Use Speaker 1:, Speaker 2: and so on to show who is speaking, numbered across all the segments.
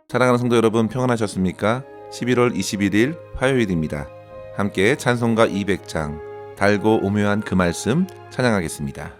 Speaker 1: 사랑하는 성도 여러분, 평안하셨습니까? 11월 21일 화요일입니다. 함께 찬송가 200장 달고 오묘한 그 말씀 찬양하겠습니다.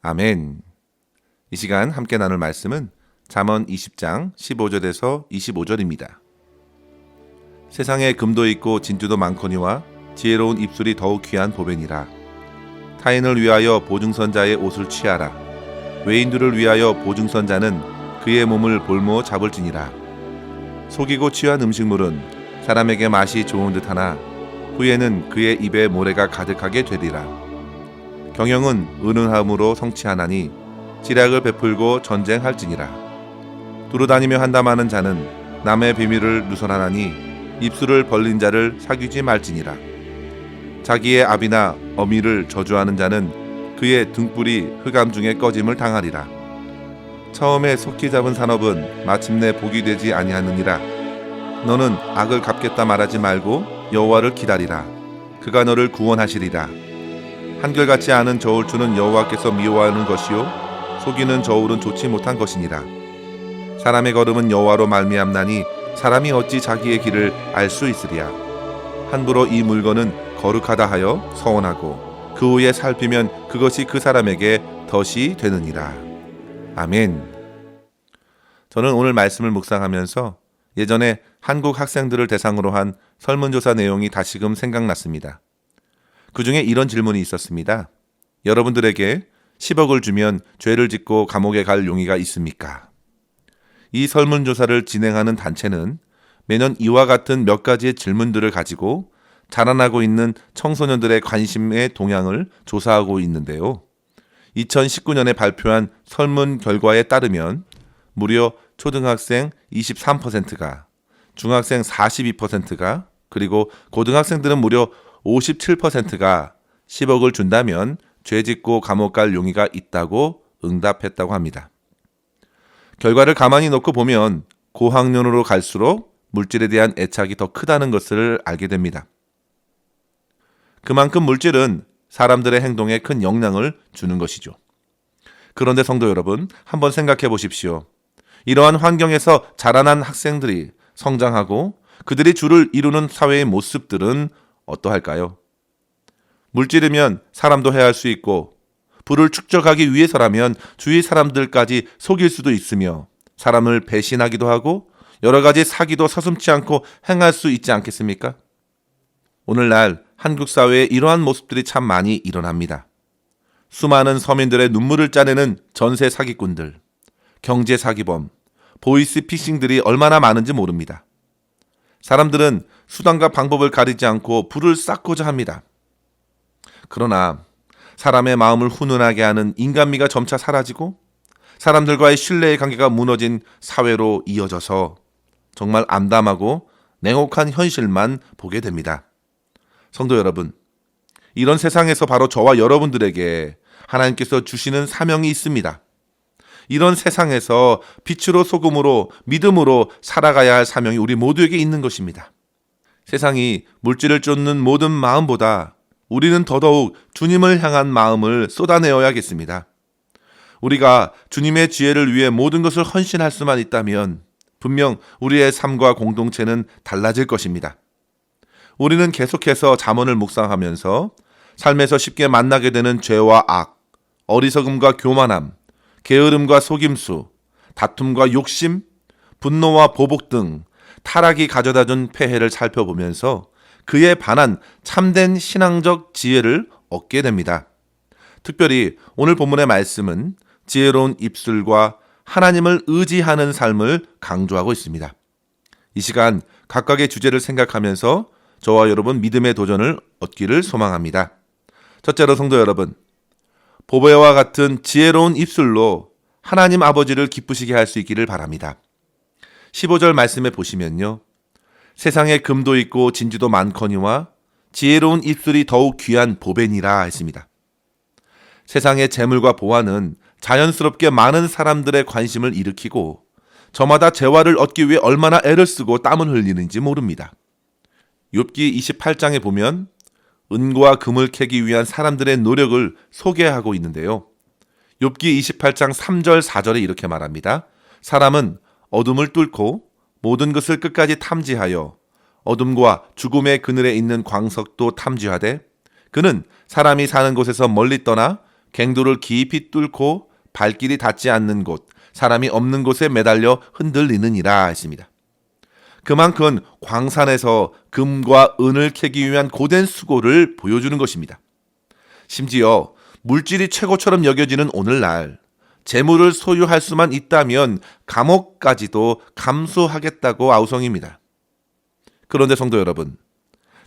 Speaker 1: 아멘. 이 시간 함께 나눌 말씀은 잠언 20장 15절에서 25절입니다. 세상에 금도 있고 진주도 많거니와 지혜로운 입술이 더욱 귀한 보배니라. 타인을 위하여 보증선자의 옷을 취하라. 외인들을 위하여 보증선자는 그의 몸을 볼모 잡을지니라. 속이고 취한 음식물은 사람에게 맛이 좋은 듯하나 후에는 그의 입에 모래가 가득하게 되리라. 경영은 은은함으로 성취하나니 지략을 베풀고 전쟁할지니라. 두루다니며 한담하는 자는 남의 비밀을 누설하나니 입술을 벌린 자를 사귀지 말지니라. 자기의 아비나 어미를 저주하는 자는 그의 등불이 흑암 중에 꺼짐을 당하리라. 처음에 속히 잡은 산업은 마침내 복이 되지 아니하느니라. 너는 악을 갚겠다 말하지 말고 여호와를 기다리라. 그가 너를 구원하시리라. 한결같이 아는 저울추는 여호와께서 미워하는 것이요 속이는 저울은 좋지 못한 것이니라. 사람의 걸음은 여호와로 말미암나니 사람이 어찌 자기의 길을 알 수 있으랴. 함부로 이 물건은 거룩하다 하여 서원하고 그 후에 살피면 그것이 그 사람에게 덫이 되느니라. 아멘. 저는 오늘 말씀을 묵상하면서 예전에 한국 학생들을 대상으로 한 설문조사 내용이 다시금 생각났습니다. 그 중에 이런 질문이 있었습니다. 여러분들에게 10억을 주면 죄를 짓고 감옥에 갈 용의가 있습니까? 이 설문조사를 진행하는 단체는 매년 이와 같은 몇 가지의 질문들을 가지고 자라나고 있는 청소년들의 관심의 동향을 조사하고 있는데요. 2019년에 발표한 설문 결과에 따르면 무려 초등학생 23%가, 중학생 42%가, 그리고 고등학생들은 무려 57%가 10억을 준다면 죄 짓고 감옥 갈 용의가 있다고 응답했다고 합니다. 결과를 가만히 놓고 보면 고학년으로 갈수록 물질에 대한 애착이 더 크다는 것을 알게 됩니다. 그만큼 물질은 사람들의 행동에 큰 영향을 주는 것이죠. 그런데 성도 여러분, 한번 생각해 보십시오. 이러한 환경에서 자라난 학생들이 성장하고 그들이 주를 이루는 사회의 모습들은 어떠할까요? 물질이면 사람도 해할 수 있고 부를 축적하기 위해서라면 주위 사람들까지 속일 수도 있으며 사람을 배신하기도 하고 여러 가지 사기도 서슴지 않고 행할 수 있지 않겠습니까? 오늘날 한국 사회에 이러한 모습들이 참 많이 일어납니다. 수많은 서민들의 눈물을 짜내는 전세 사기꾼들, 경제 사기범, 보이스 피싱들이 얼마나 많은지 모릅니다. 사람들은 수단과 방법을 가리지 않고 불을 쌓고자 합니다. 그러나 사람의 마음을 훈훈하게 하는 인간미가 점차 사라지고 사람들과의 신뢰의 관계가 무너진 사회로 이어져서 정말 암담하고 냉혹한 현실만 보게 됩니다. 성도 여러분, 이런 세상에서 바로 저와 여러분들에게 하나님께서 주시는 사명이 있습니다. 이런 세상에서 빛으로 소금으로 믿음으로 살아가야 할 사명이 우리 모두에게 있는 것입니다. 세상이 물질을 쫓는 모든 마음보다 우리는 더더욱 주님을 향한 마음을 쏟아내어야겠습니다. 우리가 주님의 지혜를 위해 모든 것을 헌신할 수만 있다면 분명 우리의 삶과 공동체는 달라질 것입니다. 우리는 계속해서 잠언을 묵상하면서 삶에서 쉽게 만나게 되는 죄와 악, 어리석음과 교만함, 게으름과 속임수, 다툼과 욕심, 분노와 보복 등 타락이 가져다준 폐해를 살펴보면서 그에 반한 참된 신앙적 지혜를 얻게 됩니다. 특별히 오늘 본문의 말씀은 지혜로운 입술과 하나님을 의지하는 삶을 강조하고 있습니다. 이 시간 각각의 주제를 생각하면서 저와 여러분 믿음의 도전을 얻기를 소망합니다. 첫째로 성도 여러분, 보배와 같은 지혜로운 입술로 하나님 아버지를 기쁘시게 할 수 있기를 바랍니다. 15절 말씀에 보시면요, 세상에 금도 있고 진주도 많거니와 지혜로운 입술이 더욱 귀한 보배니라 했습니다. 세상의 재물과 보화는 자연스럽게 많은 사람들의 관심을 일으키고 저마다 재화를 얻기 위해 얼마나 애를 쓰고 땀을 흘리는지 모릅니다. 욥기 28장에 보면 은과 금을 캐기 위한 사람들의 노력을 소개하고 있는데요. 욥기 28장 3절 4절에 이렇게 말합니다. 사람은 어둠을 뚫고 모든 것을 끝까지 탐지하여 어둠과 죽음의 그늘에 있는 광석도 탐지하되 그는 사람이 사는 곳에서 멀리 떠나 갱도를 깊이 뚫고 발길이 닿지 않는 곳, 사람이 없는 곳에 매달려 흔들리느니라 했습니다. 그만큼 광산에서 금과 은을 캐기 위한 고된 수고를 보여주는 것입니다. 심지어 물질이 최고처럼 여겨지는 오늘날 재물을 소유할 수만 있다면 감옥까지도 감수하겠다고 아우성입니다. 그런데 성도 여러분,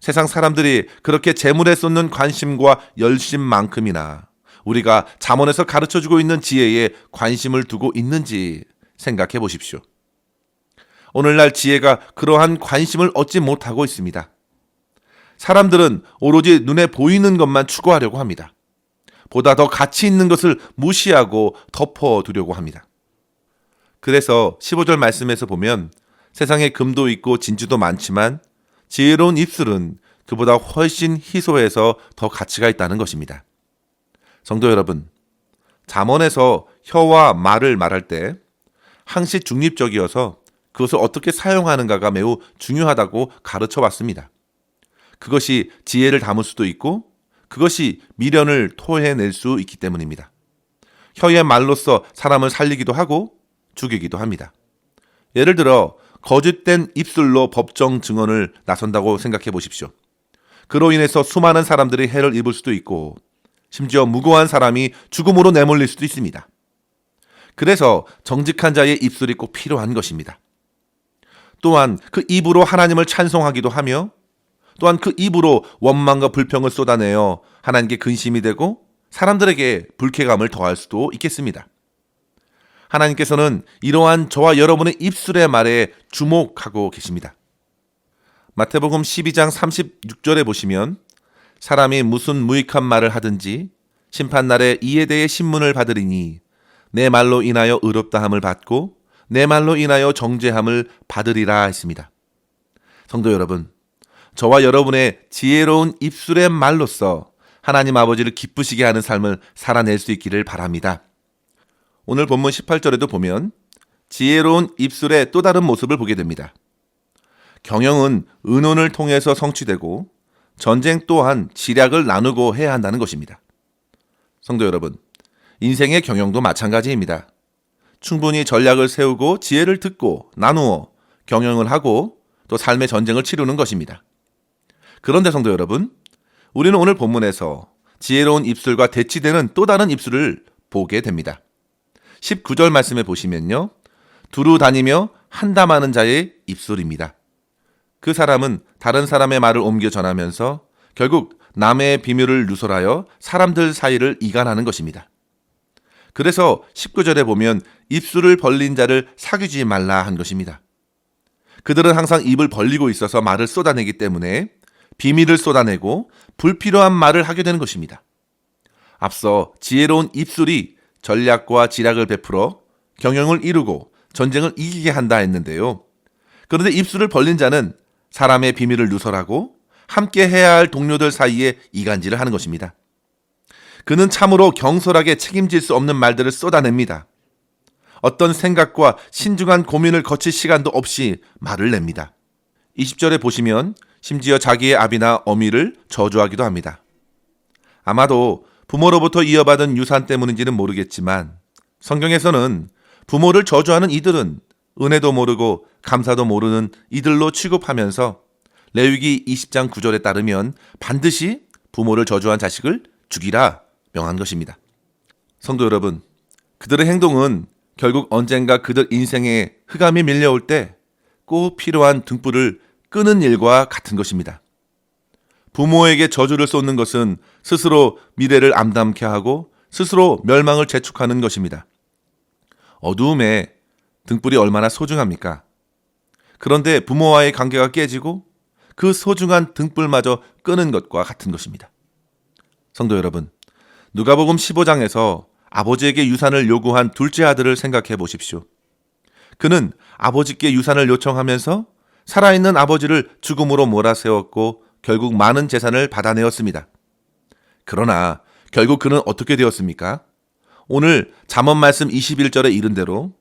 Speaker 1: 세상 사람들이 그렇게 재물에 쏟는 관심과 열심만큼이나 우리가 잠언에서 가르쳐주고 있는 지혜에 관심을 두고 있는지 생각해 보십시오. 오늘날 지혜가 그러한 관심을 얻지 못하고 있습니다. 사람들은 오로지 눈에 보이는 것만 추구하려고 합니다. 보다 더 가치 있는 것을 무시하고 덮어두려고 합니다. 그래서 15절 말씀에서 보면 세상에 금도 있고 진주도 많지만 지혜로운 입술은 그보다 훨씬 희소해서 더 가치가 있다는 것입니다. 성도 여러분, 잠언에서 혀와 말을 말할 때 항시 중립적이어서 그것을 어떻게 사용하는가가 매우 중요하다고 가르쳐 왔습니다. 그것이 지혜를 담을 수도 있고 그것이 미련을 토해낼 수 있기 때문입니다. 혀의 말로써 사람을 살리기도 하고 죽이기도 합니다. 예를 들어 거짓된 입술로 법정 증언을 나선다고 생각해 보십시오. 그로 인해서 수많은 사람들이 해를 입을 수도 있고 심지어 무고한 사람이 죽음으로 내몰릴 수도 있습니다. 그래서 정직한 자의 입술이 꼭 필요한 것입니다. 또한 그 입으로 하나님을 찬송하기도 하며 또한 그 입으로 원망과 불평을 쏟아내어 하나님께 근심이 되고 사람들에게 불쾌감을 더할 수도 있겠습니다. 하나님께서는 이러한 저와 여러분의 입술의 말에 주목하고 계십니다. 마태복음 12장 36절에 보시면 사람이 무슨 무익한 말을 하든지 심판날에 이에 대해 신문을 받으리니 내 말로 인하여 의롭다함을 받고 내 말로 인하여 정죄함을 받으리라 했습니다. 성도 여러분, 저와 여러분의 지혜로운 입술의 말로써 하나님 아버지를 기쁘시게 하는 삶을 살아낼 수 있기를 바랍니다. 오늘 본문 18절에도 보면 지혜로운 입술의 또 다른 모습을 보게 됩니다. 경영은 의논을 통해서 성취되고 전쟁 또한 지략을 나누고 해야 한다는 것입니다. 성도 여러분, 인생의 경영도 마찬가지입니다. 충분히 전략을 세우고 지혜를 듣고 나누어 경영을 하고 또 삶의 전쟁을 치르는 것입니다. 그런데 성도 여러분, 우리는 오늘 본문에서 지혜로운 입술과 대치되는 또 다른 입술을 보게 됩니다. 19절 말씀에 보시면요, 두루 다니며 한담하는 자의 입술입니다. 그 사람은 다른 사람의 말을 옮겨 전하면서 결국 남의 비밀을 누설하여 사람들 사이를 이간하는 것입니다. 그래서 19절에 보면 입술을 벌린 자를 사귀지 말라 한 것입니다. 그들은 항상 입을 벌리고 있어서 말을 쏟아내기 때문에 비밀을 쏟아내고 불필요한 말을 하게 되는 것입니다. 앞서 지혜로운 입술이 전략과 지략을 베풀어 경영을 이루고 전쟁을 이기게 한다 했는데요. 그런데 입술을 벌린 자는 사람의 비밀을 누설하고 함께 해야 할 동료들 사이에 이간질을 하는 것입니다. 그는 참으로 경솔하게 책임질 수 없는 말들을 쏟아냅니다. 어떤 생각과 신중한 고민을 거칠 시간도 없이 말을 냅니다. 20절에 보시면 심지어 자기의 아비나 어미를 저주하기도 합니다. 아마도 부모로부터 이어받은 유산 때문인지는 모르겠지만 성경에서는 부모를 저주하는 이들은 은혜도 모르고 감사도 모르는 이들로 취급하면서 레위기 20장 9절에 따르면 반드시 부모를 저주한 자식을 죽이라 명한 것입니다. 성도 여러분, 그들의 행동은 결국 언젠가 그들 인생에 흑암이 밀려올 때 꼭 필요한 등불을 끄는 일과 같은 것입니다. 부모에게 저주를 쏟는 것은 스스로 미래를 암담케 하고 스스로 멸망을 재촉하는 것입니다. 어두움에 등불이 얼마나 소중합니까? 그런데 부모와의 관계가 깨지고 그 소중한 등불마저 끄는 것과 같은 것입니다. 성도 여러분, 누가복음 15장에서 아버지에게 유산을 요구한 둘째 아들을 생각해 보십시오. 그는 아버지께 유산을 요청하면서 살아있는 아버지를 죽음으로 몰아세웠고 결국 많은 재산을 받아내었습니다. 그러나 결국 그는 어떻게 되었습니까? 오늘 잠언 말씀 21절에 이른 대로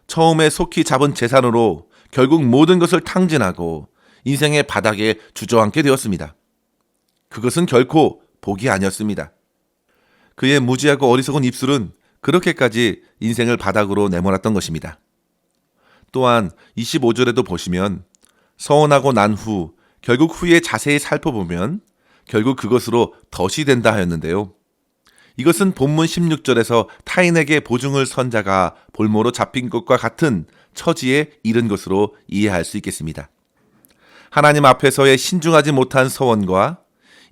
Speaker 1: 처음에 속히 잡은 재산으로 결국 모든 것을 탕진하고 인생의 바닥에 주저앉게 되었습니다. 그것은 결코 복이 아니었습니다. 그의 무지하고 어리석은 입술은 그렇게까지 인생을 바닥으로 내몰았던 것입니다. 또한 25절에도 보시면 서원하고 난 후 결국 후에 자세히 살펴보면 결국 그것으로 덫이 된다 하였는데요. 이것은 본문 16절에서 타인에게 보증을 선 자가 볼모로 잡힌 것과 같은 처지에 이른 것으로 이해할 수 있겠습니다. 하나님 앞에서의 신중하지 못한 서원과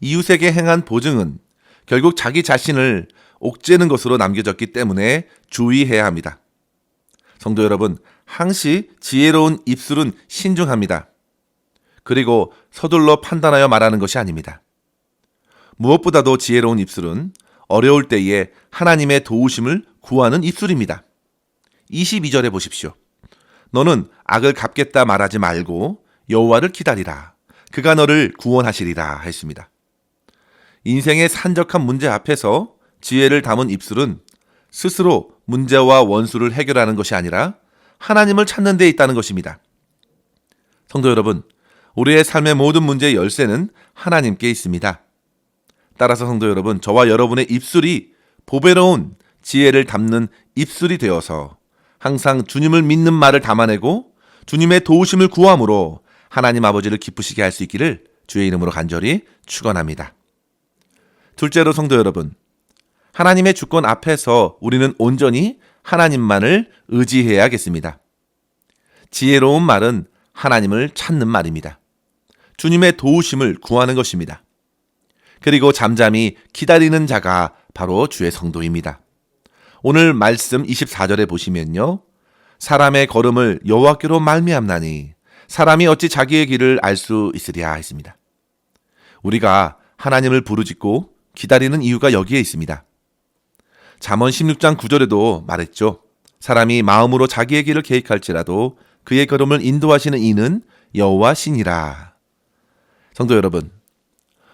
Speaker 1: 이웃에게 행한 보증은 결국 자기 자신을 옥죄는 것으로 남겨졌기 때문에 주의해야 합니다. 성도 여러분, 항시 지혜로운 입술은 신중합니다. 그리고 서둘러 판단하여 말하는 것이 아닙니다. 무엇보다도 지혜로운 입술은 어려울 때에 하나님의 도우심을 구하는 입술입니다. 22절에 보십시오. 너는 악을 갚겠다 말하지 말고 여호와를 기다리라. 그가 너를 구원하시리라 했습니다. 인생의 산적한 문제 앞에서 지혜를 담은 입술은 스스로 문제와 원수를 해결하는 것이 아니라 하나님을 찾는 데 있다는 것입니다. 성도 여러분, 우리의 삶의 모든 문제의 열쇠는 하나님께 있습니다. 따라서 성도 여러분, 저와 여러분의 입술이 보배로운 지혜를 담는 입술이 되어서 항상 주님을 믿는 말을 담아내고 주님의 도우심을 구함으로 하나님 아버지를 기쁘시게 할 수 있기를 주의 이름으로 간절히 축원합니다. 둘째로 성도 여러분, 하나님의 주권 앞에서 우리는 온전히 하나님만을 의지해야겠습니다. 지혜로운 말은 하나님을 찾는 말입니다. 주님의 도우심을 구하는 것입니다. 그리고 잠잠히 기다리는 자가 바로 주의 성도입니다. 오늘 말씀 24절에 보시면요. 사람의 걸음을 여호와께로 말미암나니 사람이 어찌 자기의 길을 알 수 있으랴 했습니다. 우리가 하나님을 부르짖고 기다리는 이유가 여기에 있습니다. 잠언 16장 9절에도 말했죠. 사람이 마음으로 자기의 길을 계획할지라도 그의 걸음을 인도하시는 이는 여호와시니라. 성도 여러분,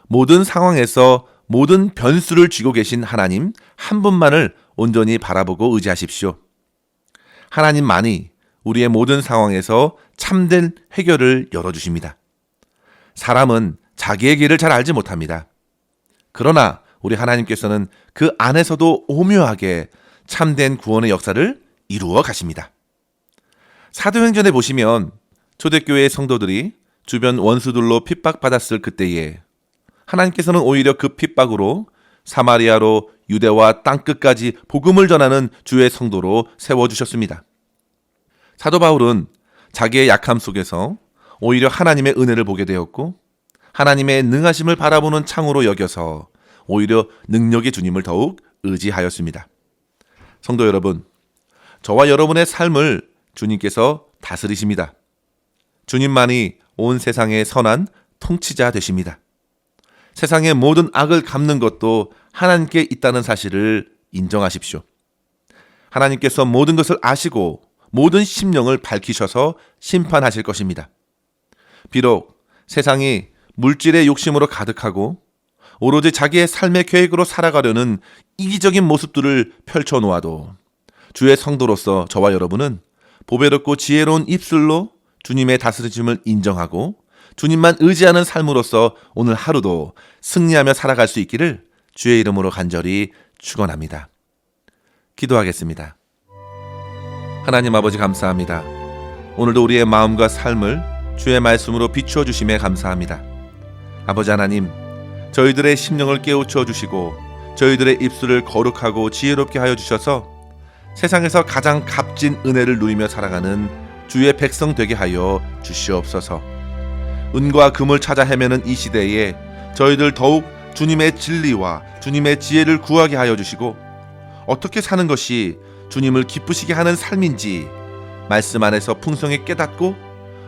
Speaker 1: 모든 상황에서 모든 변수를 쥐고 계신 하나님 한 분만을 온전히 바라보고 의지하십시오. 하나님만이 우리의 모든 상황에서 참된 해결을 열어주십니다. 사람은 자기의 길을 잘 알지 못합니다. 그러나 우리 하나님께서는 그 안에서도 오묘하게 참된 구원의 역사를 이루어 가십니다. 사도행전에 보시면 초대교회의 성도들이 주변 원수들로 핍박받았을 그때에 하나님께서는 오히려 그 핍박으로 사마리아로 유대와 땅끝까지 복음을 전하는 주의 성도로 세워주셨습니다. 사도 바울은 자기의 약함 속에서 오히려 하나님의 은혜를 보게 되었고 하나님의 능하심을 바라보는 창으로 여겨서 오히려 능력의 주님을 더욱 의지하였습니다. 성도 여러분, 저와 여러분의 삶을 주님께서 다스리십니다. 주님만이 온 세상의 선한 통치자 되십니다. 세상의 모든 악을 갚는 것도 하나님께 있다는 사실을 인정하십시오. 하나님께서 모든 것을 아시고 모든 심령을 밝히셔서 심판하실 것입니다. 비록 세상이 물질의 욕심으로 가득하고 오로지 자기의 삶의 계획으로 살아가려는 이기적인 모습들을 펼쳐놓아도 주의 성도로서 저와 여러분은 보배롭고 지혜로운 입술로 주님의 다스리심을 인정하고 주님만 의지하는 삶으로서 오늘 하루도 승리하며 살아갈 수 있기를 주의 이름으로 간절히 축원합니다. 기도하겠습니다. 하나님 아버지 감사합니다. 오늘도 우리의 마음과 삶을 주의 말씀으로 비추어 주심에 감사합니다. 아버지 하나님, 저희들의 심령을 깨우쳐 주시고 저희들의 입술을 거룩하고 지혜롭게 하여 주셔서 세상에서 가장 값진 은혜를 누리며 살아가는 주의 백성 되게 하여 주시옵소서. 은과 금을 찾아 헤매는 이 시대에 저희들 더욱 주님의 진리와 주님의 지혜를 구하게 하여 주시고 어떻게 사는 것이 주님을 기쁘시게 하는 삶인지 말씀 안에서 풍성히 깨닫고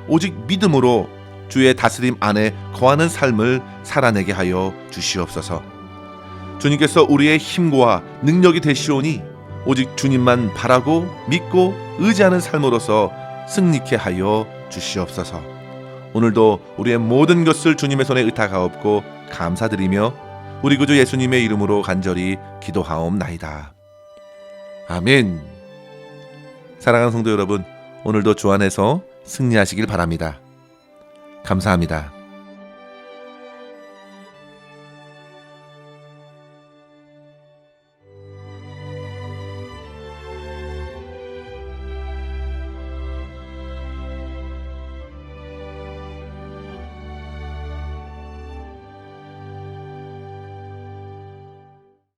Speaker 1: 오직 믿음으로 주의 다스림 안에 거하는 삶을 살아내게 하여 주시옵소서. 주님께서 우리의 힘과 능력이 되시오니 오직 주님만 바라고 믿고 의지하는 삶으로서 승리케 하여 주시옵소서. 오늘도 우리의 모든 것을 주님의 손에 의탁하옵고 감사드리며 우리 구주 예수님의 이름으로 간절히 기도하옵나이다. 아멘. 사랑하는 성도 여러분, 오늘도 주 안에서 승리하시길 바랍니다. 감사합니다.